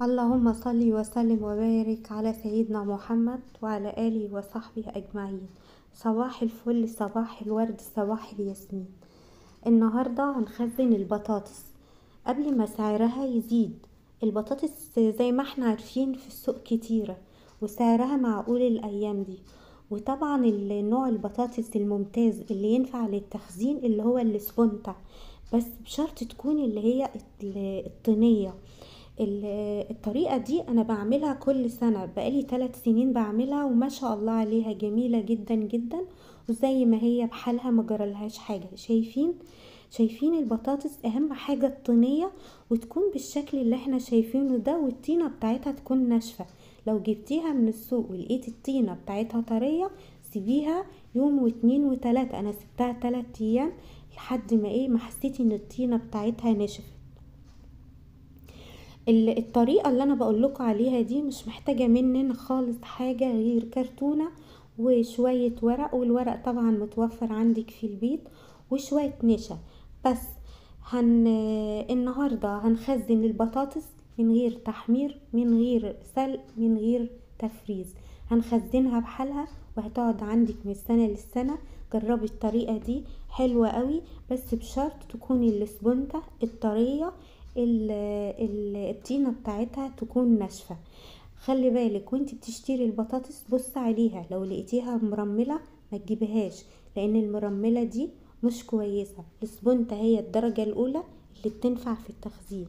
اللهم صل وسلم وبارك على سيدنا محمد وعلى آله وصحبه أجمعين. صباح الفل، صباح الورد، صباح الياسمين. النهاردة هنخزن البطاطس قبل ما سعرها يزيد. البطاطس زي ما احنا عارفين في السوق كتيرة وسعرها معقول الأيام دي. وطبعا النوع البطاطس الممتاز اللي ينفع للتخزين اللي هو السبونتا، بس بشرط تكون اللي هي الطينية. الطريقة دي انا بعملها كل سنة، بقالي 3 سنين بعملها وما شاء الله عليها جميلة جدا جدا، وزي ما هي بحالها ما جرالهاش حاجة. شايفين البطاطس اهم حاجة الطينية، وتكون بالشكل اللي احنا شايفينه ده، والطينة بتاعتها تكون ناشفة. لو جبتيها من السوق ولقيت الطينة بتاعتها طرية، سيبيها يوم واتنين وتلاتة. انا سبتها 3 ايام لحد ما حسيت ان الطينة بتاعتها نشفت. الطريقة اللي انا بقولكوا عليها دي مش محتاجة مننا خالص حاجة غير كرتونة وشوية ورق، والورق طبعا متوفر عندك في البيت، وشوية نشا بس. هن النهاردة هنخزن البطاطس من غير تحمير، من غير سلق، من غير تفريز. هنخزنها بحالها وهتقعد عندك من السنة للسنة. جربي الطريقة دي حلوة قوي، بس بشرط تكون السبونتة الطرية، الطينة بتاعتها تكون ناشفة. خلي بالك وانت بتشتري البطاطس، بص عليها، لو لقيتيها مرملة ما تجيبهاش، لان المرملة دي مش كويسة. السبونتة هي الدرجة الاولى اللي بتنفع في التخزين.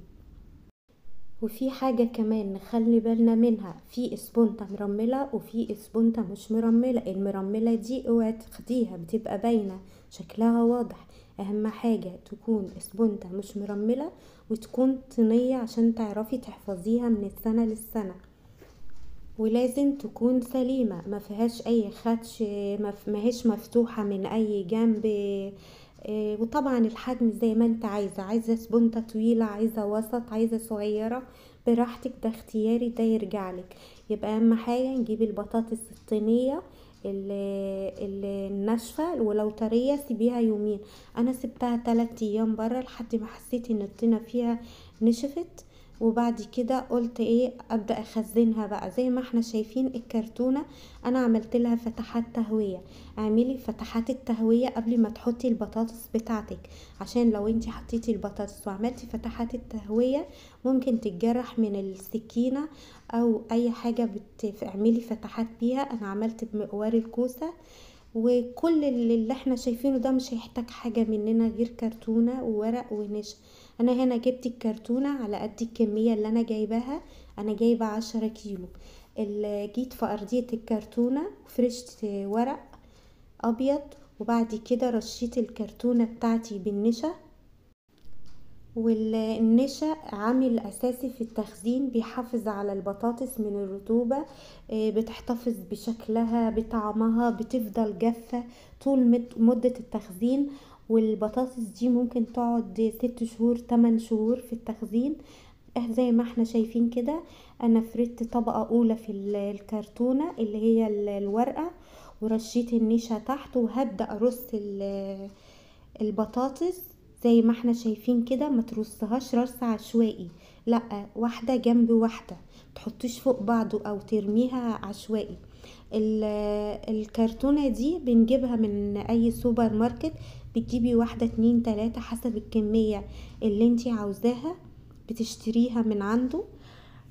وفي حاجة كمان نخلي بالنا منها، في سبونتة مرملة وفي سبونتة مش مرملة. المرملة دي اوعي تاخديها، بتبقى باينة شكلها واضح. اهم حاجة تكون سبونتة مش مرملة، وتكون طينية عشان تعرفي تحفظيها من السنة للسنة. ولازم تكون سليمة، ما فيهاش اي خدش، ما هيش مفتوحة من اي جنب. وطبعا الحجم زي ما انت عايزة سبونتة طويلة، عايزة وسط، عايزة صغيرة، براحتك، ده اختياري، ده يرجعلك. يبقى اهم حاجة نجيب البطاطس الصينية الناشفة، ولو طرية سيبيها يومين. انا سبتها 3 ايام برا لحد ما حسيت ان الطينة فيها نشفت، وبعد كده قلت ابدا اخزنها بقى زي ما احنا شايفين الكرتونه. انا عملت لها فتحات تهويه. اعملي فتحات التهويه قبل ما تحطي البطاطس بتاعتك، عشان لو انتي حطيتي البطاطس وعملتي فتحات التهويه ممكن تتجرح من السكينه او اي حاجه اعملي فتحات بيها. انا عملت بمقوار الكوسه. وكل اللي احنا شايفينه ده مش هيحتاج حاجة مننا غير كرتونة وورق ونشا. انا هنا جبت الكرتونة على قد الكمية اللي انا جايباها. انا جايبة 10 كيلو. اللي جيت في ارضية الكرتونة فرشت ورق ابيض، وبعد كده رشيت الكرتونة بتاعتي بالنشا. والنشا عامل اساسي في التخزين، بيحافظ على البطاطس من الرطوبة، بتحتفظ بشكلها بطعمها، بتفضل جافة طول مدة التخزين. والبطاطس دي ممكن تقعد 6 شهور 8 شهور في التخزين. زي ما احنا شايفين كده، انا فردت طبقة اولى في الكرتونة اللي هي الورقة، ورشيت النشا تحت، وهبدأ ارص البطاطس زي ما احنا شايفين كده. ما ترصهاش رص عشوائي، لا، واحدة جنب واحدة، تحطيش فوق بعضه او ترميها عشوائي. الكرتونة دي بنجيبها من اي سوبر ماركت، بتجيبي واحدة 2 3 حسب الكمية اللي انتي عاوزاها، بتشتريها من عنده.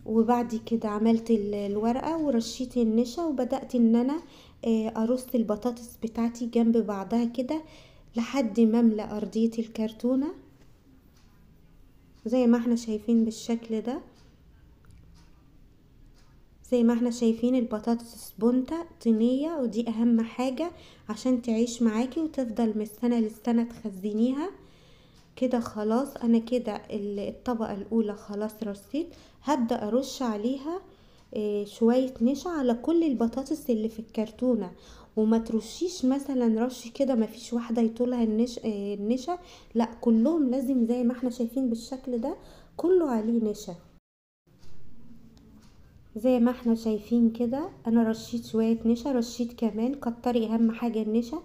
وبعد كده عملت الورقة ورشيت النشا، وبدأت ان انا ارص البطاطس بتاعتي جنب بعضها كده لحد ما املأ ارضية الكرتونة زي ما احنا شايفين بالشكل ده. زي ما احنا شايفين البطاطس سبونتا طينية، ودي اهم حاجة عشان تعيش معاكي وتفضل من السنة للسنة تخزنيها كده. خلاص انا كده الطبقة الاولى خلاص رصيت. هبدأ ارش عليها شوية نشا على كل البطاطس اللي في الكرتونة. وما ترشيش مثلا رش كده ما فيش واحدة يطولها النشا، لا، كلهم لازم زي ما احنا شايفين بالشكل ده كله عليه نشا. زي ما احنا شايفين كده انا رشيت شوية نشا، رشيت كمان كتري، اهم حاجة النشا،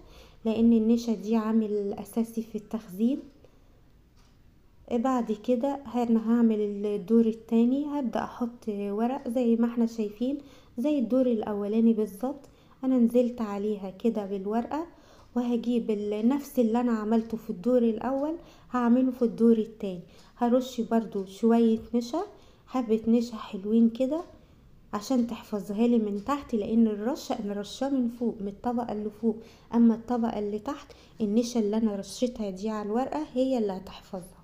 لان النشا دي عامل اساسي في التخزين. بعد كده انا هعمل الدور التاني، هبدأ احط ورق زي ما احنا شايفين زي الدور الاولاني بالظبط. انا نزلت عليها كده بالورقة، وهجيب نفس اللي انا عملته في الدور الاول هعمله في الدور التاني. هرش برضو شوية نشا، حبة نشا حلوين كده عشان تحفظها لي من تحت، لان الرشه انا رشاه من فوق من الطبقه اللي فوق، اما الطبقه اللي تحت النشا اللي انا رشيتها دي على الورقه هي اللي هتحفظها.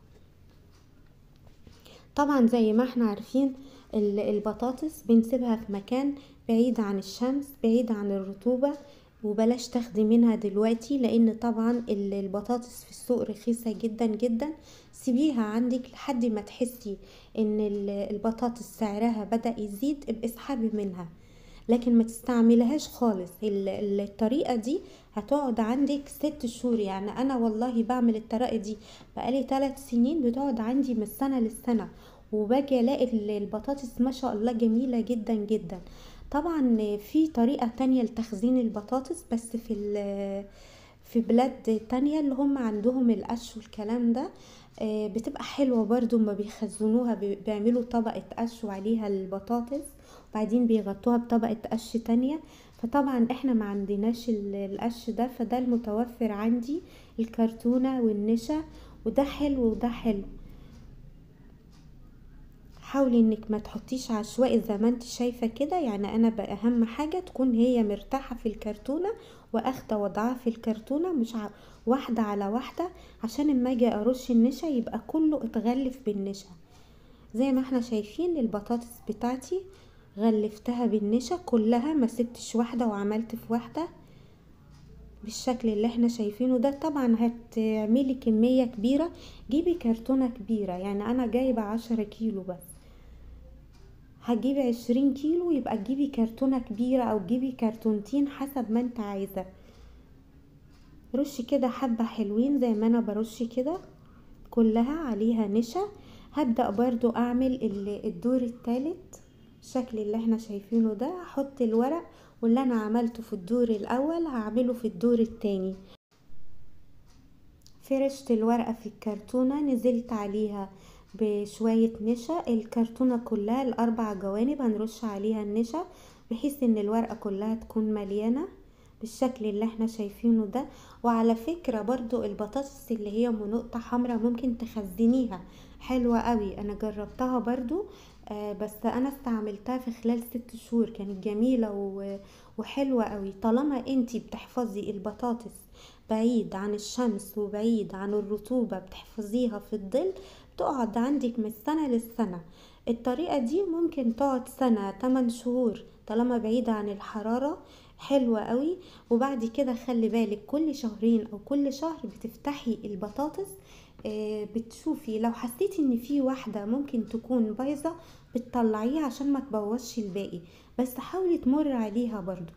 طبعا زي ما احنا عارفين البطاطس بنسيبها في مكان بعيد عن الشمس بعيد عن الرطوبة، وبلاش تاخدي منها دلوقتي لان طبعا البطاطس في السوق رخيصة جدا جدا. سيبيها عندك لحد ما تحسي ان البطاطس سعرها بدأ يزيد، ابقي اسحبي منها، لكن ما تستعملهاش خالص. الطريقة دي هتقعد عندك 6 شهور، يعني انا والله بعمل الطريقة دي بقالي 3 سنين، بتقعد عندي من السنة للسنة، وباجي الاقي البطاطس ما شاء الله جميلة جدا جدا. طبعا في طريقة تانية لتخزين البطاطس بس في بلاد تانية اللي هم عندهم القش والكلام ده، بتبقى حلوة برضو. ما بيخزنوها بيعملوا طبقة قش وعليها البطاطس، وبعدين بيغطوها بطبقة قش تانية. فطبعا احنا ما عندناش القش ده، فده المتوفر عندي الكرتونة والنشا، وده حلو وده حلو. حاولي انك ما تحطيش عشوائي زي ما انت شايفة كده، يعني انا بقى اهم حاجة تكون هي مرتاحة في الكرتونة واخدة وضعها في الكرتونة، مش واحدة على واحدة، عشان اما اجي ارش النشا يبقى كله اتغلف بالنشا. زي ما احنا شايفين البطاطس بتاعتي غلفتها بالنشا كلها، ما سبتش واحدة وعملت في واحدة بالشكل اللي احنا شايفينه ده. طبعا هتعملي كمية كبيرة، جيبي كرتونة كبيرة، يعني انا جايبة 10 كيلو بس، هتجيبي 20 كيلو يبقى تجيبي كرتونة كبيرة او تجيبي كرتونتين حسب ما انت عايزة. رشي كده حبة حلوين زي ما انا برش كده كلها عليها نشا. هبدأ برضو اعمل الدور الثالث الشكل اللي احنا شايفينه ده، هحط الورق واللي انا عملته في الدور الاول هعمله في الدور الثاني. فرشت الورقة في الكرتونة، نزلت عليها بشوية نشا، الكرتونة كلها الاربع جوانب هنرش عليها النشا بحيث ان الورقة كلها تكون مليانة بالشكل اللي احنا شايفينه ده. وعلى فكرة برضو البطاطس اللي هي من نقطة حمراء ممكن تخزنيها حلوة قوي، انا جربتها برضو. بس انا استعملتها في خلال 6 شهور كانت جميلة وحلوة قوي. طالما انتي بتحفظي البطاطس بعيد عن الشمس وبعيد عن الرطوبة، بتحفظيها في الظل، تقعد عندك من السنة للسنة. الطريقة دي ممكن تقعد سنة 8 شهور طالما بعيدة عن الحرارة، حلوة قوي. وبعد كده خلي بالك كل شهرين او كل شهر بتفتحي البطاطس، بتشوفي لو حسيتي ان في واحدة ممكن تكون بايظة بتطلعيها عشان ما تبوظش الباقي، بس حاولي تمر عليها برضو.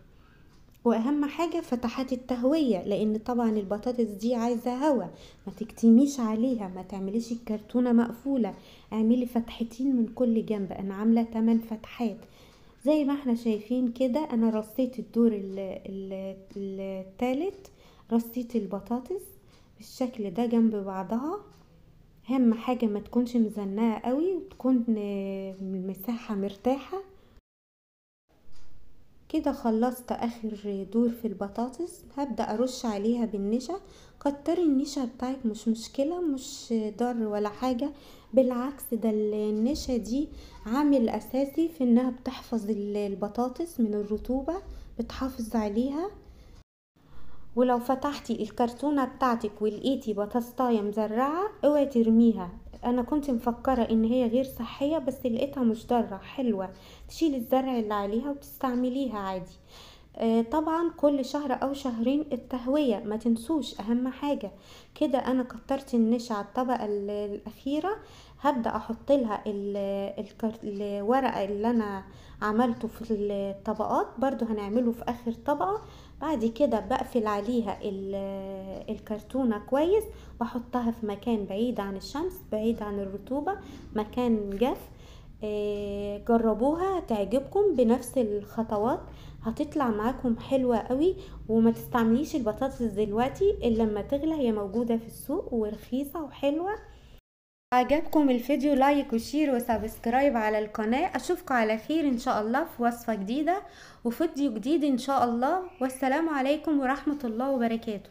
واهم حاجة فتحات التهوية، لان طبعا البطاطس دي عايزة هوا، ما تكتميش عليها، ما تعمليش الكرتونة مقفولة، اعملي فتحتين من كل جنب. انا عاملة 8 فتحات زي ما احنا شايفين كده. انا رصيت الدور التالت، رصيت البطاطس بالشكل ده جنب بعضها. اهم حاجة ما تكونش مزنقة قوي وتكون المساحة مرتاحة. كده خلصت اخر دور في البطاطس، هبدأ ارش عليها بالنشا. كتري النشا بتاعك مش مشكلة، مش ضر ولا حاجة، بالعكس ده النشا دي عامل اساسي في انها بتحفظ البطاطس من الرطوبة، بتحافظ عليها. ولو فتحتي الكرتونة بتاعتك ولقيتي بطاطاية مزرعة اوعي ترميها، انا كنت مفكرة ان هي غير صحية بس لقيتها مش ضارة حلوة، تشيلي الزرع اللي عليها وتستعمليها عادي. طبعا كل شهر او شهرين التهوية ما تنسوش اهم حاجة. كده انا كترت النشا على الطبقة الاخيرة، هبدأ احط لها الورقة اللي انا عملته في الطبقات برضو هنعمله في اخر طبقة. بعد كده بقفل عليها الكرتونة كويس، بحطها في مكان بعيد عن الشمس بعيد عن الرطوبة، مكان جاف. جربوها هتعجبكم بنفس الخطوات، هتطلع معاكم حلوة قوي. وما تستعمليش البطاطس دلوقتي الا لما تغلى، هي موجودة في السوق ورخيصة وحلوة. عجبكم الفيديو لايك وشير وسبسكرايب على القناة. اشوفكم على خير ان شاء الله في وصفة جديدة وفيديو جديد ان شاء الله. والسلام عليكم ورحمة الله وبركاته.